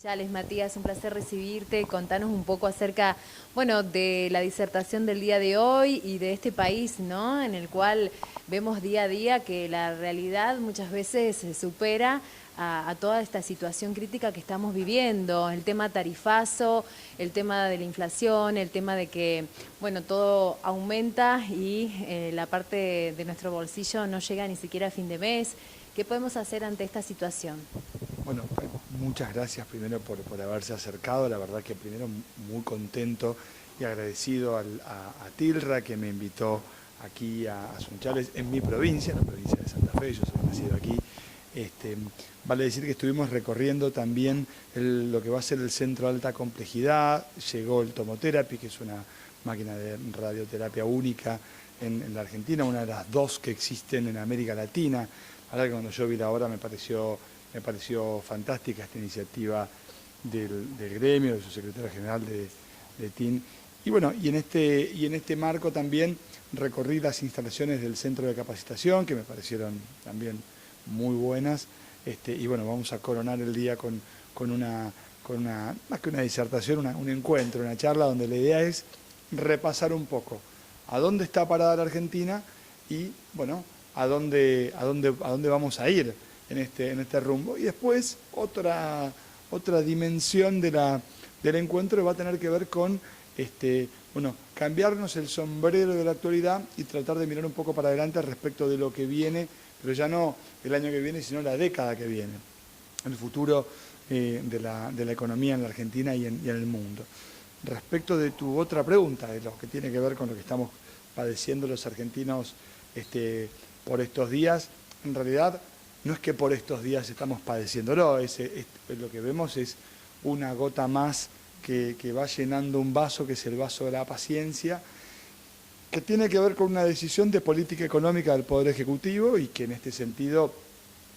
Chales, Matías, un placer recibirte. Contanos un poco acerca, bueno, de la disertación del día de hoy y de este país, ¿no? En el cual vemos día a día que la realidad muchas veces supera a toda esta situación crítica que estamos viviendo. El tema tarifazo, el tema de la inflación, el tema de que, bueno, todo aumenta y la parte de nuestro bolsillo no llega ni siquiera a fin de mes. ¿Qué podemos hacer ante esta situación? Bueno, muchas gracias primero por haberse acercado. La verdad que primero muy contento y agradecido a Tilra que me invitó aquí a Sunchales, en mi provincia, en la provincia de Santa Fe. Yo soy nacido aquí. Vale decir que estuvimos recorriendo también lo que va a ser el centro de alta complejidad. Llegó el Tomotherapy, que es una máquina de radioterapia única en la Argentina, una de las dos que existen en América Latina. La verdad que cuando yo vi la obra me pareció fantástica esta iniciativa del gremio, de su secretario general de TIN. Y bueno, y en este marco también recorrí las instalaciones del centro de capacitación, que me parecieron también muy buenas. Y bueno, vamos a coronar el día con una, más que una disertación, un encuentro, una charla donde la idea es repasar un poco a dónde está parada la Argentina y, bueno, a dónde vamos a ir en este rumbo. Y después otra dimensión del encuentro va a tener que ver con bueno, cambiarnos el sombrero de la actualidad y tratar de mirar un poco para adelante respecto de lo que viene, pero ya no el año que viene, sino la década que viene, el futuro de la economía en la Argentina y en el mundo. Respecto de tu otra pregunta, de lo que tiene que ver con lo que estamos padeciendo los argentinos por estos días, en realidad no es que por estos días estamos padeciéndolo, lo que vemos es una gota más que va llenando un vaso, que es el vaso de la paciencia, que tiene que ver con una decisión de política económica del Poder Ejecutivo y que en este sentido,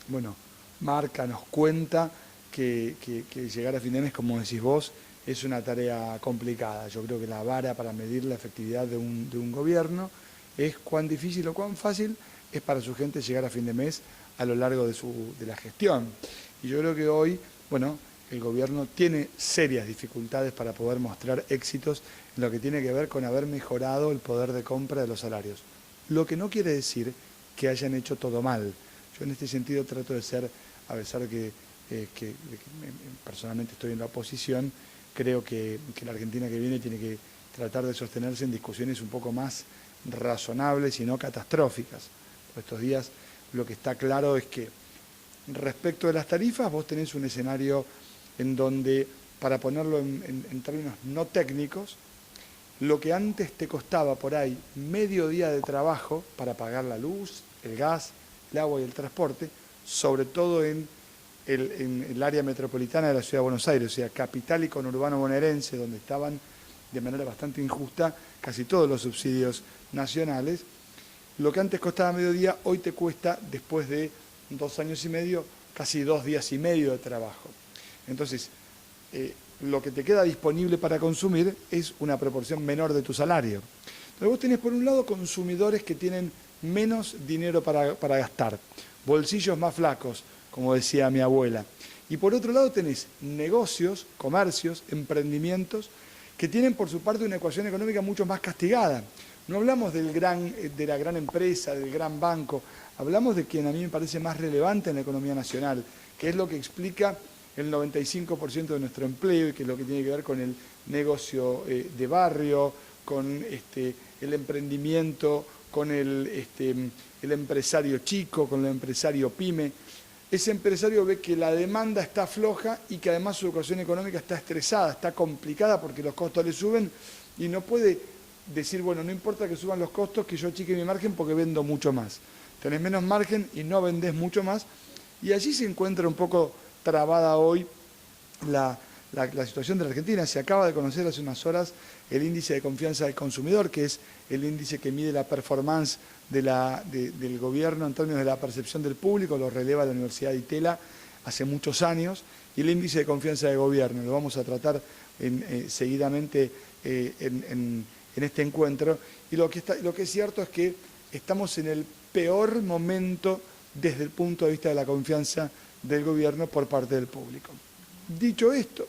bueno, marca, nos cuenta que llegar a fin de mes, como decís vos, es una tarea complicada. Yo creo que la vara para medir la efectividad de un gobierno es cuán difícil o cuán fácil es para su gente llegar a fin de mes a lo largo de la gestión. Y yo creo que hoy, bueno, el gobierno tiene serias dificultades para poder mostrar éxitos en lo que tiene que ver con haber mejorado el poder de compra de los salarios. Lo que no quiere decir que hayan hecho todo mal. Yo en este sentido trato de ser, a pesar de que personalmente estoy en la oposición, creo que la Argentina que viene tiene que tratar de sostenerse en discusiones un poco más razonables y no catastróficas. Por estos días lo que está claro es que respecto de las tarifas vos tenés un escenario en donde, para ponerlo en términos no técnicos, lo que antes te costaba por ahí medio día de trabajo para pagar la luz, el gas, el agua y el transporte, sobre todo en el área metropolitana de la Ciudad de Buenos Aires, o sea, capital y conurbano bonaerense, donde estaban de manera bastante injusta casi todos los subsidios nacionales, lo que antes costaba mediodía, hoy te cuesta, después de 2 años y medio, casi 2 días y medio de trabajo. Entonces, lo que te queda disponible para consumir es una proporción menor de tu salario. Entonces vos tenés por un lado consumidores que tienen menos dinero para gastar, bolsillos más flacos, como decía mi abuela. Y por otro lado tenés negocios, comercios, emprendimientos que tienen por su parte una ecuación económica mucho más castigada. No hablamos de la gran empresa, del gran banco, hablamos de quien a mí me parece más relevante en la economía nacional, que es lo que explica el 95% de nuestro empleo y que es lo que tiene que ver con el negocio de barrio, con el emprendimiento, con el empresario chico, con el empresario pyme. Ese empresario ve que la demanda está floja y que además su ecuación económica está estresada, está complicada porque los costos le suben y no puede decir, bueno, no importa que suban los costos, que yo achique mi margen porque vendo mucho más. Tenés menos margen y no vendés mucho más. Y allí se encuentra un poco trabada hoy la situación de la Argentina. Se acaba de conocer hace unas horas el índice de confianza del consumidor, que es el índice que mide la performance del gobierno en términos de la percepción del público, lo releva la Universidad de Itela hace muchos años, y el índice de confianza del gobierno. Lo vamos a tratar seguidamente en este encuentro. Y lo que es cierto es que estamos en el peor momento desde el punto de vista de la confianza del gobierno por parte del público. Dicho esto,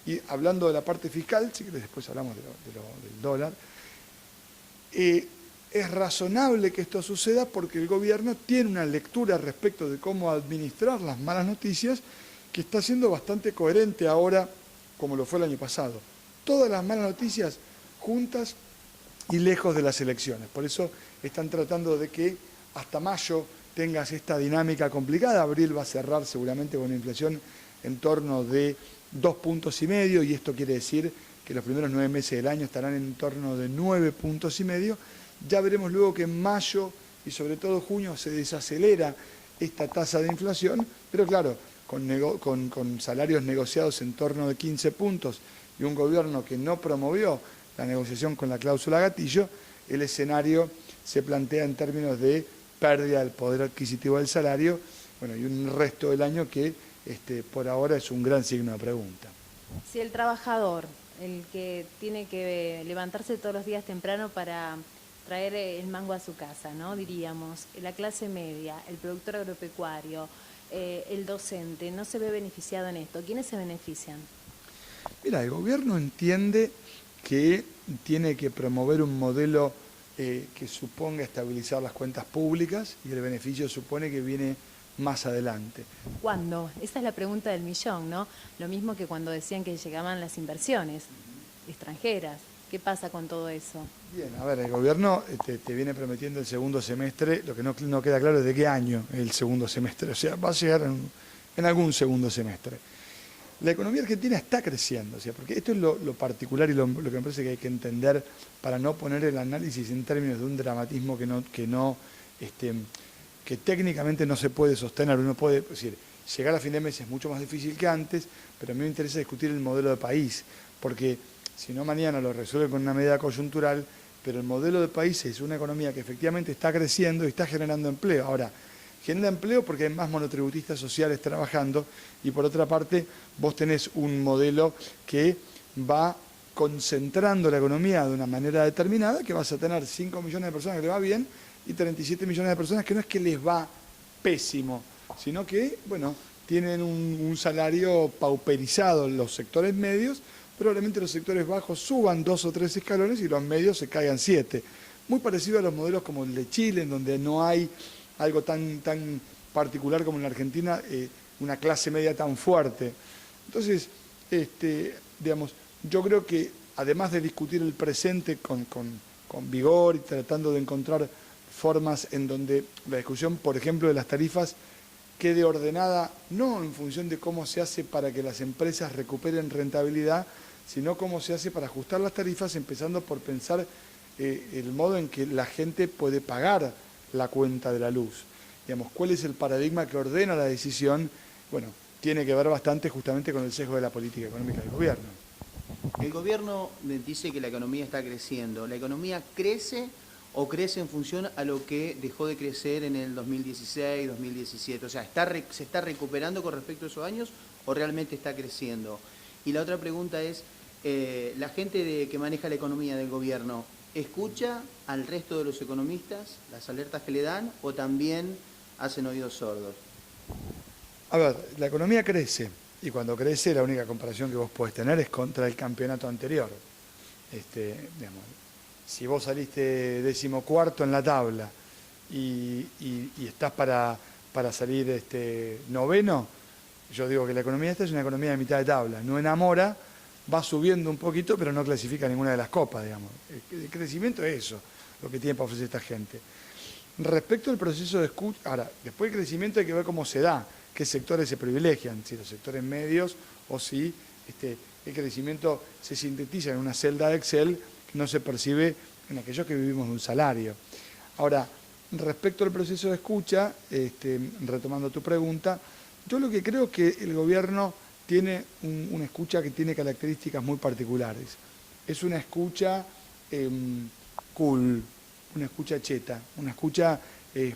y hablando de la parte fiscal, si querés después hablamos del dólar, es razonable que esto suceda porque el gobierno tiene una lectura respecto de cómo administrar las malas noticias que está siendo bastante coherente ahora como lo fue el año pasado. Todas las malas noticias juntas y lejos de las elecciones. Por eso están tratando de que hasta mayo tengas esta dinámica complicada. Abril va a cerrar seguramente con una inflación en torno de 2,5 puntos y esto quiere decir que los primeros 9 meses del año estarán en torno de 9,5 puntos. Ya veremos luego que en mayo y sobre todo junio se desacelera esta tasa de inflación, pero claro, con salarios negociados en torno de 15 puntos y un gobierno que no promovió la negociación con la cláusula gatillo, el escenario se plantea en términos de pérdida del poder adquisitivo del salario, bueno, y un resto del año que por ahora es un gran signo de pregunta. Si el trabajador, el que tiene que levantarse todos los días temprano para traer el mango a su casa, ¿no? Diríamos, la clase media, el productor agropecuario, el docente, no se ve beneficiado en esto. ¿Quiénes se benefician? Mira, el gobierno entiende que tiene que promover un modelo que suponga estabilizar las cuentas públicas y el beneficio supone que viene más adelante. ¿Cuándo? Esa es la pregunta del millón, ¿no? Lo mismo que cuando decían que llegaban las inversiones extranjeras. ¿Qué pasa con todo eso? Bien, a ver, el gobierno te viene prometiendo el segundo semestre, lo que no queda claro es de qué año el segundo semestre, o sea, va a llegar en algún segundo semestre. La economía argentina está creciendo, o sea, porque esto es lo particular y lo que me parece que hay que entender para no poner el análisis en términos de un dramatismo que técnicamente no se puede sostener. Uno puede decir, llegar a fin de mes es mucho más difícil que antes, pero a mí me interesa discutir el modelo de país, porque si no mañana lo resuelve con una medida coyuntural, pero el modelo de país es una economía que efectivamente está creciendo y está generando empleo. Ahora, genera empleo porque hay más monotributistas sociales trabajando y por otra parte vos tenés un modelo que va concentrando la economía de una manera determinada, que vas a tener 5 millones de personas que les va bien y 37 millones de personas que no es que les va pésimo, sino que, bueno, tienen un salario pauperizado en los sectores medios, probablemente los sectores bajos suban 2 o 3 escalones y los medios se caigan 7. Muy parecido a los modelos como el de Chile, en donde no hay algo tan particular como en la Argentina, una clase media tan fuerte. Entonces, digamos, yo creo que además de discutir el presente con vigor y tratando de encontrar formas en donde la discusión, por ejemplo, de las tarifas quede ordenada, no en función de cómo se hace para que las empresas recuperen rentabilidad, sino cómo se hace para ajustar las tarifas, empezando por pensar el modo en que la gente puede pagar la cuenta de la luz. Digamos, ¿cuál es el paradigma que ordena la decisión? Bueno, tiene que ver bastante justamente con el sesgo de la política económica del gobierno. El gobierno dice que la economía está creciendo. ¿La economía crece o crece en función a lo que dejó de crecer en el 2016, 2017? O sea, ¿se está recuperando con respecto a esos años o realmente está creciendo? Y la otra pregunta es, la gente que maneja la economía del gobierno, ¿escucha al resto de los economistas las alertas que le dan o también hacen oídos sordos? A ver, la economía crece y cuando crece la única comparación que vos podés tener es contra el campeonato anterior. Digamos, si vos saliste 14º en la tabla y estás para salir 9º, yo digo que la economía esta es una economía de mitad de tabla, no enamora, va subiendo un poquito, pero no clasifica ninguna de las copas, digamos. El crecimiento es eso, lo que tiene para ofrecer esta gente. Respecto al proceso de escucha, ahora, después del crecimiento hay que ver cómo se da, qué sectores se privilegian, si los sectores medios o si el crecimiento se sintetiza en una celda de Excel que no se percibe en aquellos que vivimos de un salario. Ahora, respecto al proceso de escucha, retomando tu pregunta, yo lo que creo es que el gobierno tiene una escucha que tiene características muy particulares. Es una escucha cool, una escucha cheta, una escucha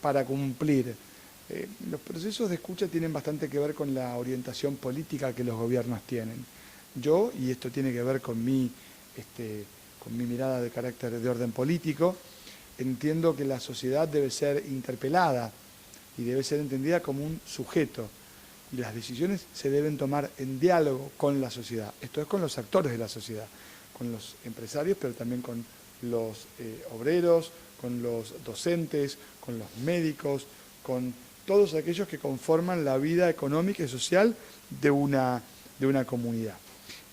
para cumplir. Los procesos de escucha tienen bastante que ver con la orientación política que los gobiernos tienen. Yo, y esto tiene que ver con mi mirada de carácter de orden político, entiendo que la sociedad debe ser interpelada y debe ser entendida como un sujeto. y las decisiones se deben tomar en diálogo con la sociedad. Esto es con los actores de la sociedad, con los empresarios, pero también con los obreros, con los docentes, con los médicos, con todos aquellos que conforman la vida económica y social de una comunidad.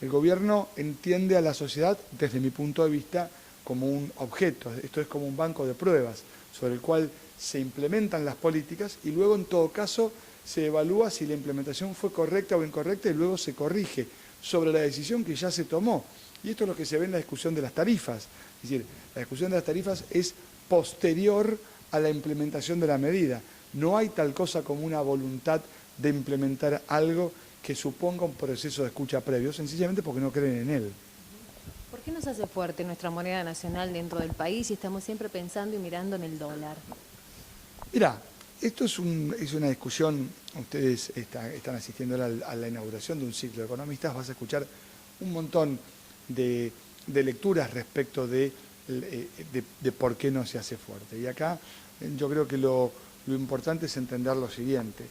El gobierno entiende a la sociedad, desde mi punto de vista, como un objeto. Esto es como un banco de pruebas sobre el cual se implementan las políticas y luego, en todo caso, se evalúa si la implementación fue correcta o incorrecta y luego se corrige sobre la decisión que ya se tomó. Y esto es lo que se ve en la discusión de las tarifas. Es decir, la discusión de las tarifas es posterior a la implementación de la medida. No hay tal cosa como una voluntad de implementar algo que suponga un proceso de escucha previo, sencillamente porque no creen en él. ¿Por qué nos hace fuerte nuestra moneda nacional dentro del país y estamos siempre pensando y mirando en el dólar? Mirá, esto es una discusión, ustedes están asistiendo a la inauguración de un ciclo de economistas, vas a escuchar un montón de lecturas respecto de por qué no se hace fuerte. Y acá yo creo que lo importante es entender lo siguiente.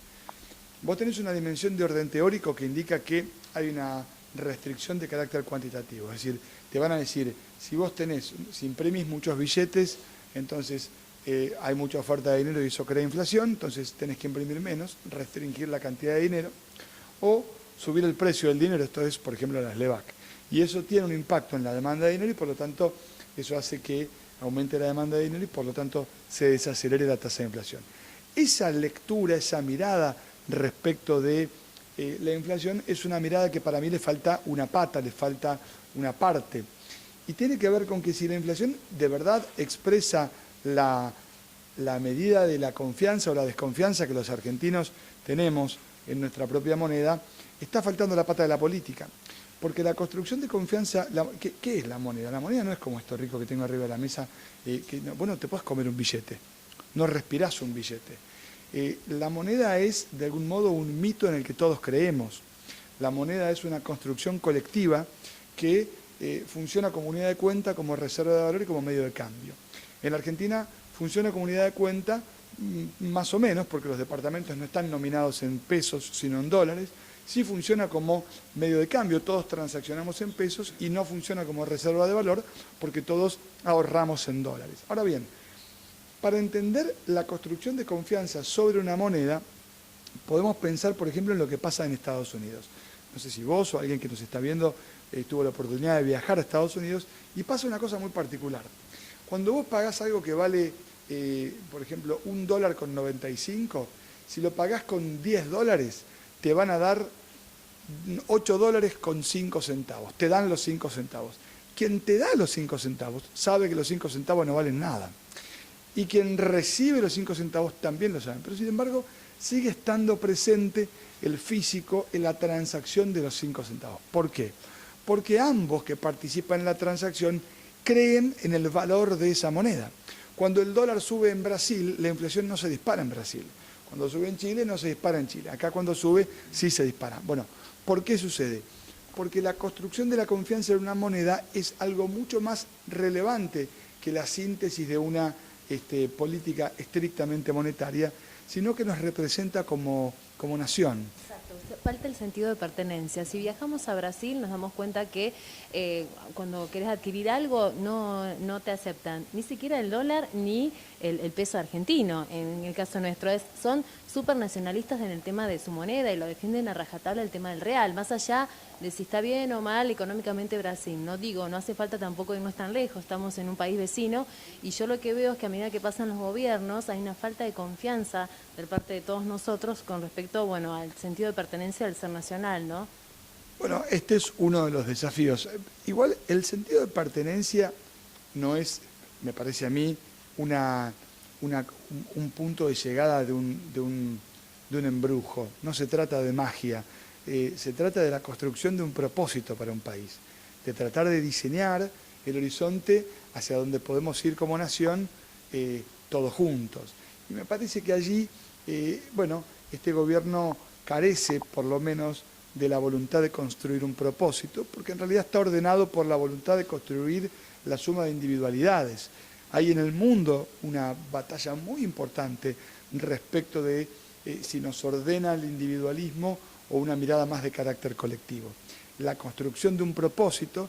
Vos tenés una dimensión de orden teórico que indica que hay una restricción de carácter cuantitativo. Es decir, te van a decir, si imprimís muchos billetes, entonces hay mucha oferta de dinero y eso crea inflación, entonces tenés que imprimir menos, restringir la cantidad de dinero, o subir el precio del dinero, esto es, por ejemplo, las LEVAC. Y eso tiene un impacto en la demanda de dinero y, por lo tanto, eso hace que aumente la demanda de dinero y, por lo tanto, se desacelere la tasa de inflación. Esa lectura, esa mirada respecto de la inflación es una mirada que para mí le falta una pata, le falta una parte. Y tiene que ver con que si la inflación de verdad expresa la medida de la confianza o la desconfianza que los argentinos tenemos en nuestra propia moneda, está faltando la pata de la política. Porque la construcción de confianza, ¿qué es la moneda? La moneda no es como esto rico que tengo arriba de la mesa, vos no te podés comer un billete, no respirás un billete. La moneda es, de algún modo, un mito en el que todos creemos. La moneda es una construcción colectiva que funciona como unidad de cuenta, como reserva de valor y como medio de cambio. En la Argentina funciona como unidad de cuenta, más o menos, porque los departamentos no están nominados en pesos, sino en dólares. Sí funciona como medio de cambio, todos transaccionamos en pesos, y no funciona como reserva de valor, porque todos ahorramos en dólares. Ahora bien, para entender la construcción de confianza sobre una moneda, podemos pensar, por ejemplo, en lo que pasa en Estados Unidos. No sé si vos o alguien que nos está viendo tuvo la oportunidad de viajar a Estados Unidos, y pasa una cosa muy particular. Cuando vos pagás algo que vale, por ejemplo, $1.95, si lo pagás con $10, te van a dar $8.05. Te dan los 5 centavos. Quien te da los 5 centavos sabe que los 5 centavos no valen nada. Y quien recibe los 5 centavos también lo sabe. Pero sin embargo, sigue estando presente el físico en la transacción de los 5 centavos. ¿Por qué? Porque ambos que participan en la transacción creen en el valor de esa moneda. Cuando el dólar sube en Brasil, la inflación no se dispara en Brasil. Cuando sube en Chile, no se dispara en Chile. Acá cuando sube, sí se dispara. Bueno, ¿por qué sucede? Porque la construcción de la confianza en una moneda es algo mucho más relevante que la síntesis de una política estrictamente monetaria, sino que nos representa como nación. Exacto, falta el sentido de pertenencia. Si viajamos a Brasil nos damos cuenta que cuando querés adquirir algo no te aceptan ni siquiera el dólar ni el peso argentino. En el caso nuestro son súper nacionalistas en el tema de su moneda y lo defienden a rajatabla el tema del real, más allá de si está bien o mal económicamente Brasil. No hace falta tampoco irnos tan lejos, estamos en un país vecino y yo lo que veo es que a medida que pasan los gobiernos hay una falta de confianza de parte de todos nosotros con respecto, al sentido de pertenencia del ser nacional, ¿no? Bueno, este es uno de los desafíos. Igual el sentido de pertenencia no es, me parece a mí, un punto de llegada de un embrujo. No se trata de magia. Se trata de la construcción de un propósito para un país, de tratar de diseñar el horizonte hacia donde podemos ir como nación todos juntos. Y me parece que allí, este gobierno carece por lo menos de la voluntad de construir un propósito, porque en realidad está ordenado por la voluntad de construir la suma de individualidades. Hay en el mundo una batalla muy importante respecto de si nos ordena el individualismo o una mirada más de carácter colectivo. La construcción de un propósito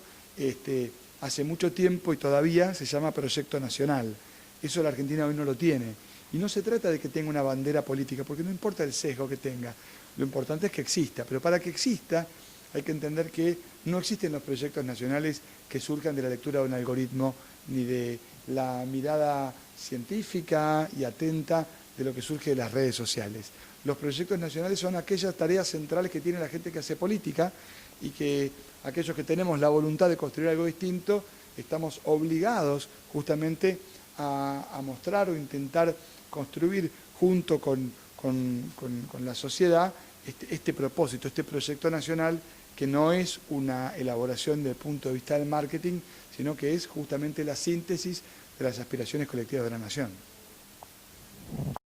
hace mucho tiempo y todavía se llama proyecto nacional. Eso la Argentina hoy no lo tiene. Y no se trata de que tenga una bandera política, porque no importa el sesgo que tenga, lo importante es que exista. Pero para que exista hay que entender que no existen los proyectos nacionales que surjan de la lectura de un algoritmo ni de la mirada científica y atenta de lo que surge de las redes sociales. Los proyectos nacionales son aquellas tareas centrales que tiene la gente que hace política y que aquellos que tenemos la voluntad de construir algo distinto estamos obligados justamente a mostrar o intentar construir junto con la sociedad este propósito, este proyecto nacional que no es una elaboración desde el punto de vista del marketing, sino que es justamente la síntesis de las aspiraciones colectivas de la nación.